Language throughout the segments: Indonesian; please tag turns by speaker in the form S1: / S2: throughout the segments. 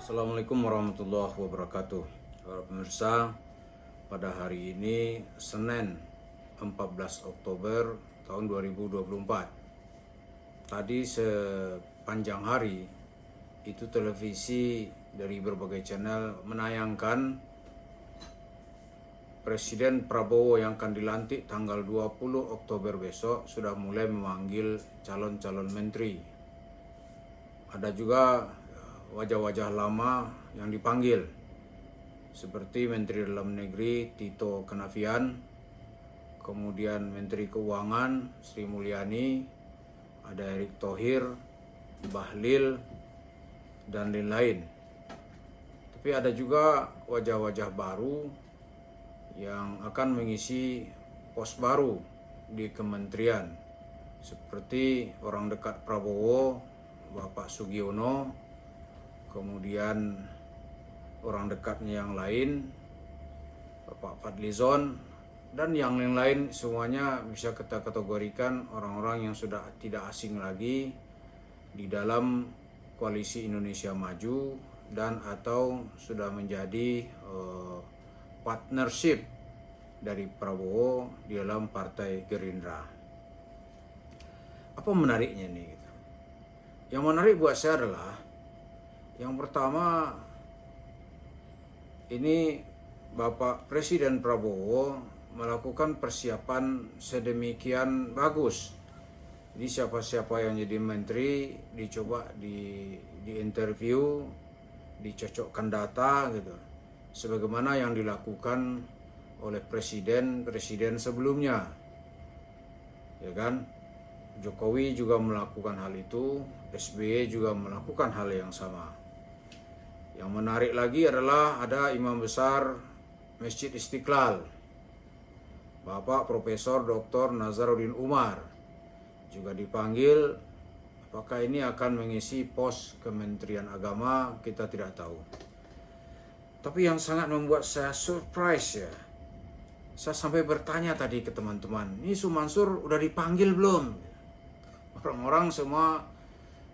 S1: Assalamualaikum warahmatullahi wabarakatuh. Para pemirsa, pada hari ini Senin 14 Oktober tahun 2024. Tadi sepanjang hari itu televisi dari berbagai channel menayangkan Presiden Prabowo yang akan dilantik tanggal 20 Oktober besok sudah mulai memanggil calon-calon menteri. Ada juga wajah-wajah lama yang dipanggil, seperti Menteri Dalam Negeri Tito Karnavian, kemudian Menteri Keuangan Sri Mulyani, ada Erick Thohir, Bahlil, dan lain-lain. Tapi ada juga wajah-wajah baru yang akan mengisi pos baru di kementerian, seperti orang dekat Prabowo, Bapak Sugiono, kemudian orang dekatnya yang lain, Bapak Fadlizon, dan yang lain-lain. Semuanya bisa kita kategorikan orang-orang yang sudah tidak asing lagi di dalam koalisi Indonesia Maju dan atau sudah menjadi partnership dari Prabowo di dalam Partai Gerindra. Apa menariknya nih? Yang menarik buat saya adalah yang pertama, ini Bapak Presiden Prabowo melakukan persiapan sedemikian bagus. Jadi siapa-siapa yang jadi menteri dicoba di-interview, dicocokkan data gitu. Sebagaimana yang dilakukan oleh presiden sebelumnya. Ya kan? Jokowi juga melakukan hal itu, SBY juga melakukan hal yang sama. Yang menarik lagi adalah ada Imam Besar Masjid Istiqlal, Bapak Profesor Dr. Nazaruddin Umar, juga dipanggil. Apakah ini akan mengisi pos Kementerian Agama, kita tidak tahu. Tapi yang sangat membuat saya surprise ya, saya sampai bertanya tadi ke teman-teman, ini Sumansur udah dipanggil belum? Orang-orang semua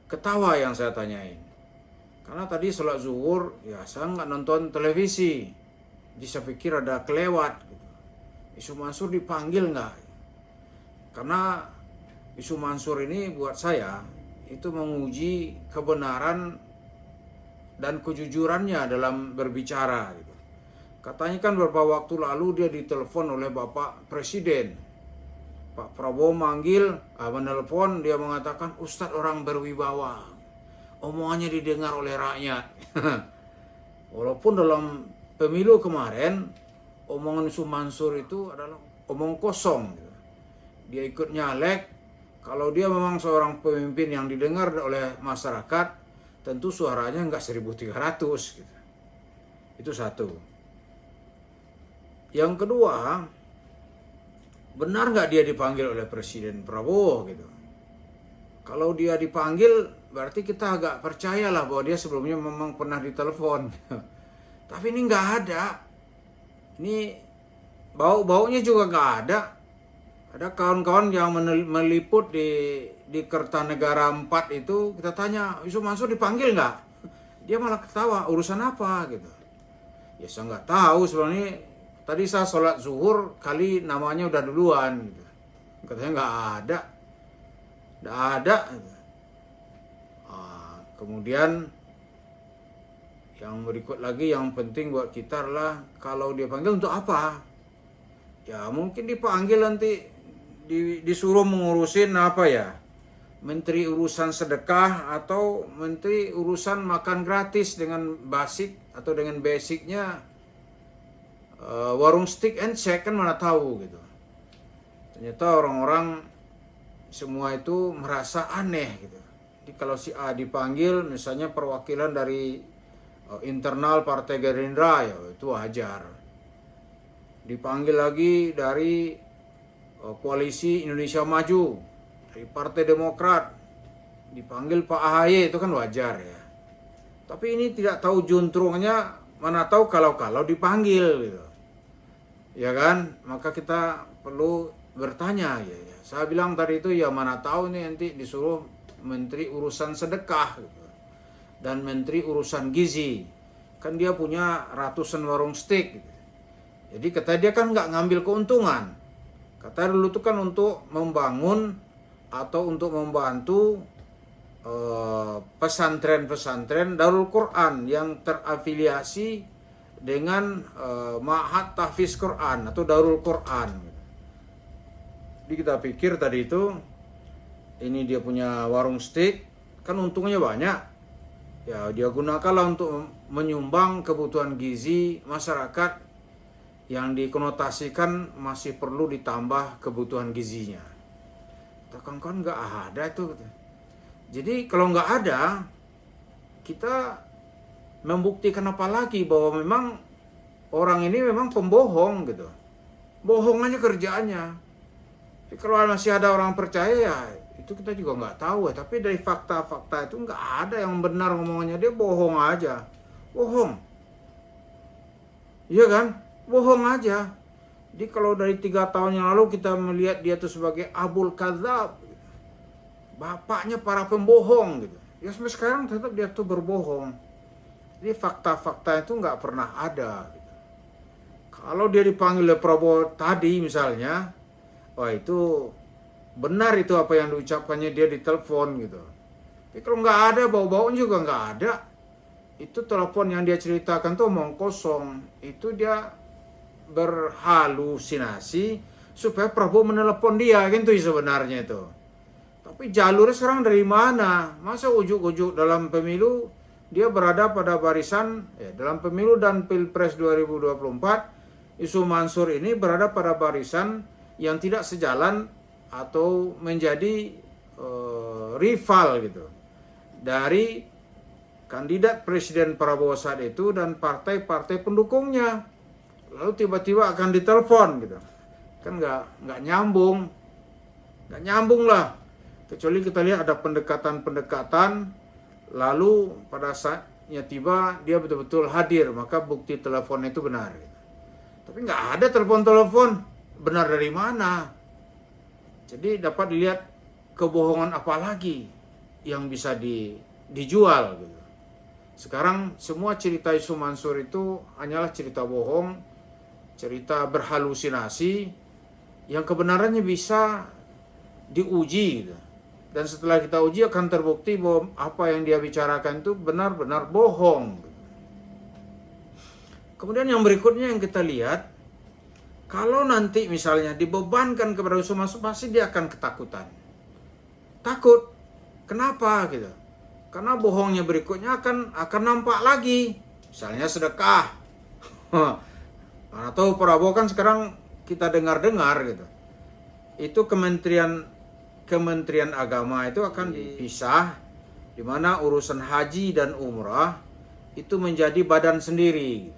S1: ketawa yang saya tanyain. Karena tadi sholat zuhur, ya saya nggak nonton televisi. Jadi saya pikir ada kelewat. Isu Mansur dipanggil nggak? Karena isu Mansur ini buat saya itu menguji kebenaran dan kejujurannya dalam berbicara. Katanya kan beberapa waktu lalu dia ditelepon oleh Bapak Presiden. Pak Prabowo menelpon, dia mengatakan Ustadz orang berwibawa. Omongannya didengar oleh rakyat. Walaupun dalam pemilu kemarin, omongan Sumansur itu adalah omong kosong. Dia ikut nyalek, kalau dia memang seorang pemimpin yang didengar oleh masyarakat, tentu suaranya enggak 1.300. Gitu. Itu satu. Yang kedua, benar nggak dia dipanggil oleh Presiden Prabowo gitu? Kalau dia dipanggil, berarti kita agak percayalah bahwa dia sebelumnya memang pernah ditelepon. Tapi ini nggak ada. Ini bau-baunya juga nggak ada. Ada kawan-kawan yang meliput di Kertanegara 4 itu, kita tanya, Yusuf Mansur dipanggil nggak? Dia malah ketawa, urusan apa gitu. Ya saya nggak tahu sebenarnya. Tadi saya sholat zuhur, kali namanya udah duluan gitu. Katanya nggak ada. Nggak ada. Kemudian yang berikut lagi yang penting buat kita adalah kalau dia panggil untuk apa? Ya mungkin dipanggil nanti disuruh mengurusin apa ya? Menteri urusan sedekah atau menteri urusan makan gratis dengan basicnya warung stick and shake, kan mana tahu gitu. Ternyata orang-orang semua itu merasa aneh gitu. Jadi kalau si A dipanggil misalnya perwakilan dari internal Partai Gerindra, ya itu wajar. Dipanggil lagi dari koalisi Indonesia Maju, dari Partai Demokrat, dipanggil Pak AHY, itu kan wajar ya. Tapi ini tidak tahu juntrungnya, mana tahu kalau dipanggil gitu. Ya kan, maka kita perlu bertanya ya. Saya bilang tadi itu ya mana tahu nih nanti disuruh menteri urusan sedekah gitu. dan Menteri Urusan Gizi. Kan dia punya ratusan warung steak. Jadi kata dia kan nggak ngambil keuntungan. Kata dulu itu kan untuk membangun atau untuk membantu pesantren-pesantren Darul Quran yang terafiliasi dengan Ma'had Tahfiz Quran atau Darul Quran. Jadi kita pikir tadi itu ini dia punya warung steak, kan untungnya banyak. Ya dia gunakanlah untuk menyumbang kebutuhan gizi masyarakat yang dikonotasikan masih perlu ditambah kebutuhan gizinya. Kan nggak ada itu. Jadi kalau nggak ada, kita membuktikan apa lagi bahwa memang orang ini memang pembohong gitu. Bohong aja kerjaannya. Tapi kalau masih ada orang percaya ya itu kita juga nggak tahu ya. Tapi dari fakta-fakta itu nggak ada yang benar ngomongannya, dia bohong aja. Bohong. Iya kan? Bohong aja. Jadi kalau dari 3 tahun yang lalu kita melihat dia itu sebagai Abul Kadzab, bapaknya para pembohong gitu. Ya sampai sekarang tetap dia tuh berbohong. Jadi fakta-fakta itu nggak pernah ada. Gitu. Kalau dia dipanggil oleh Prabowo tadi misalnya, wah itu benar itu apa yang diucapkannya dia di telepon gitu. Tapi kalau nggak ada, bau-baunya juga nggak ada. Itu telepon yang dia ceritakan tuh omong kosong. Itu dia berhalusinasi supaya Prabowo menelepon dia, gitu sebenarnya itu. Tapi jalurnya sekarang dari mana? Masa ujuk-ujuk dalam pemilu dia berada pada barisan dalam pemilu dan Pilpres 2024, Yusuf Mansur ini berada pada barisan yang tidak sejalan atau menjadi rival gitu dari kandidat Presiden Prabowo saat itu dan partai-partai pendukungnya. Lalu tiba-tiba akan ditelepon gitu. Kan nggak nyambung. Nggak nyambung lah. Kecuali kita lihat ada pendekatan-pendekatan, lalu pada saatnya tiba dia betul-betul hadir, maka bukti telepon itu benar. Tapi nggak ada telepon-telepon, benar dari mana? Jadi dapat dilihat kebohongan apa lagi yang bisa dijual gitu. Sekarang semua cerita Yusuf Mansur itu hanyalah cerita bohong, cerita berhalusinasi yang kebenarannya bisa diuji gitu. Dan setelah kita uji akan terbukti bahwa apa yang dia bicarakan itu benar-benar bohong. Kemudian yang berikutnya yang kita lihat, kalau nanti misalnya dibebankan kepada Yusuf Mansur, pasti dia akan ketakutan. Takut. Kenapa gitu? Karena bohongnya berikutnya akan nampak lagi. Misalnya sedekah. Atau Prabowo kan sekarang kita dengar-dengar gitu. Itu Kementerian Agama itu akan dipisah, di mana urusan haji dan umrah itu menjadi badan sendiri.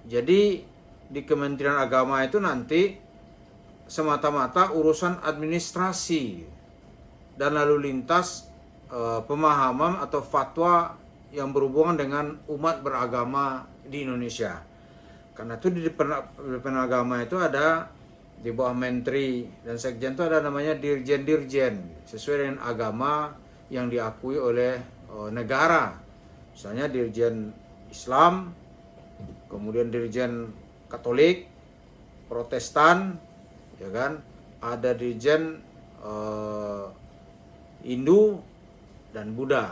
S1: Jadi di Kementerian Agama itu nanti semata-mata urusan administrasi dan lalu lintas pemahaman atau fatwa yang berhubungan dengan umat beragama di Indonesia. Karena itu di Departemen Agama itu ada di bawah menteri dan sekjen itu ada namanya dirjen-dirjen sesuai dengan agama yang diakui oleh negara. Misalnya dirjen Islam, kemudian dirjen Katolik, Protestan, ya kan? Ada dirjen Hindu dan Buddha.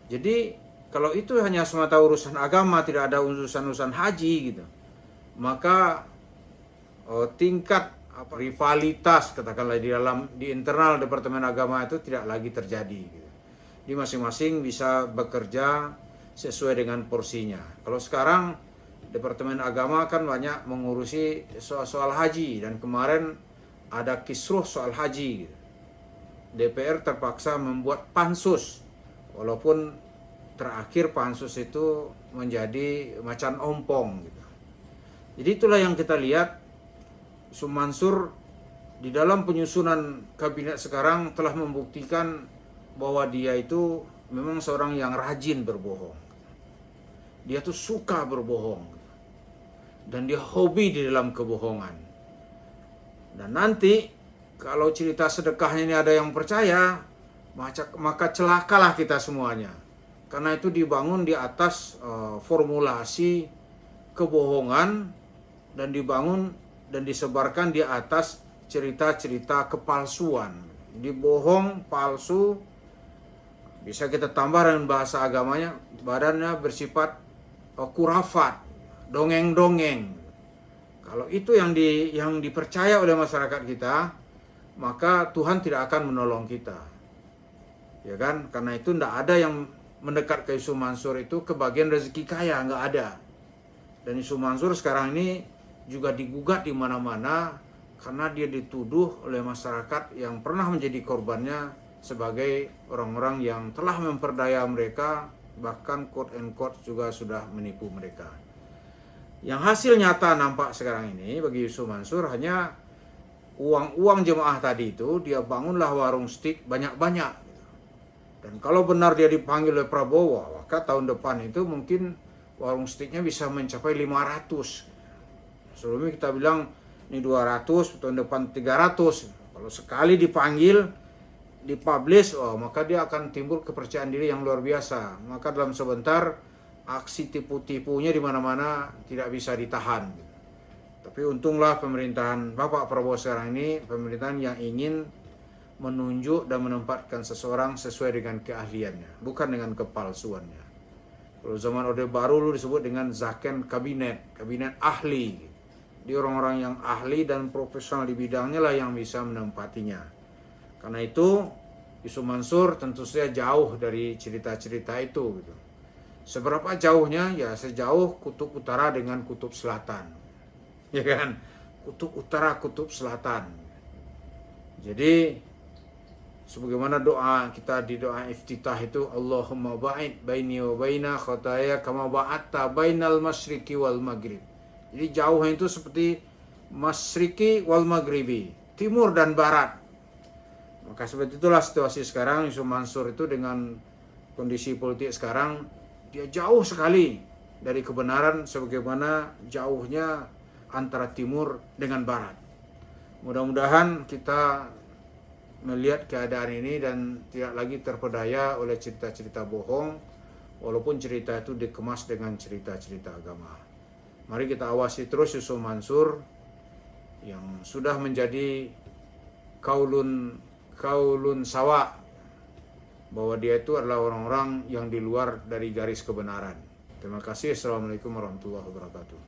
S1: Jadi kalau itu hanya semata urusan agama, tidak ada urusan-urusan haji gitu, maka tingkat rivalitas katakanlah di internal Departemen Agama itu tidak lagi terjadi gitu. Di masing-masing bisa bekerja sesuai dengan porsinya. Kalau sekarang Departemen Agama kan banyak mengurusi soal haji, dan kemarin ada kisruh soal haji gitu. DPR terpaksa membuat pansus, walaupun terakhir pansus itu menjadi macan ompong gitu. Jadi itulah yang kita lihat. Yusuf Mansur di dalam penyusunan kabinet sekarang telah membuktikan bahwa dia itu memang seorang yang rajin berbohong. Dia tuh suka berbohong. Dan dia hobi di dalam kebohongan. Dan nanti kalau cerita sedekahnya ini ada yang percaya, maka celakalah kita semuanya. karena itu dibangun di atas formulasi kebohongan dan dibangun dan disebarkan di atas cerita-cerita kepalsuan. Dibohong, palsu, bisa kita tambah dengan bahasa agamanya, badannya bersifat kurafat, dongeng-dongeng. Kalau itu yang dipercaya oleh masyarakat kita, maka Tuhan tidak akan menolong kita. Ya kan? Karena itu tidak ada yang mendekat ke Yusuf Mansur itu kebagian rezeki kaya, nggak ada. Dan Yusuf Mansur sekarang ini juga digugat di mana-mana karena dia dituduh oleh masyarakat yang pernah menjadi korbannya sebagai orang-orang yang telah memperdaya mereka, bahkan quote and quote juga sudah menipu mereka. Yang hasil nyata nampak sekarang ini bagi Yusuf Mansur hanya uang jemaah tadi itu, dia bangunlah warung stik banyak-banyak. Dan kalau benar dia dipanggil oleh Prabowo, maka tahun depan itu mungkin warung stiknya bisa mencapai 500. Sebelumnya kita bilang ini 200, tahun depan 300. Kalau sekali dipanggil, dipublish, maka dia akan timbul kepercayaan diri yang luar biasa. Maka dalam sebentar aksi tipu-tipunya di mana-mana tidak bisa ditahan. Tapi untunglah pemerintahan Bapak Prabowo sekarang ini pemerintahan yang ingin menunjuk dan menempatkan seseorang sesuai dengan keahliannya, bukan dengan kepalsuannya. Kalau zaman Orde Baru lu disebut dengan zaken kabinet ahli. Di orang-orang yang ahli dan profesional di bidangnya lah yang bisa menempatinya. Karena itu Yusuf Mansur tentu saja jauh dari cerita-cerita itu gitu. Seberapa jauhnya? Ya sejauh kutub utara dengan kutub selatan. Ya kan? Kutub utara, kutub selatan. Jadi sebagaimana doa kita di doa iftitah itu, Allahumma ba'id baini wa baina khataya kama ba'atta bainal masyriqi wal maghrib. Jadi jauhnya itu seperti masyriqi wal maghribi, timur dan barat. Maka seperti itulah situasi sekarang Yusuf Mansur itu dengan kondisi politik sekarang, dia jauh sekali dari kebenaran sebagaimana jauhnya antara timur dengan barat. Mudah-mudahan kita melihat keadaan ini dan tidak lagi terpedaya oleh cerita-cerita bohong, walaupun cerita itu dikemas dengan cerita-cerita agama. Mari kita awasi terus Yusuf Mansur yang sudah menjadi kaulun sawa, bahwa dia itu adalah orang-orang yang di luar dari garis kebenaran. Terima kasih. Assalamualaikum warahmatullahi wabarakatuh.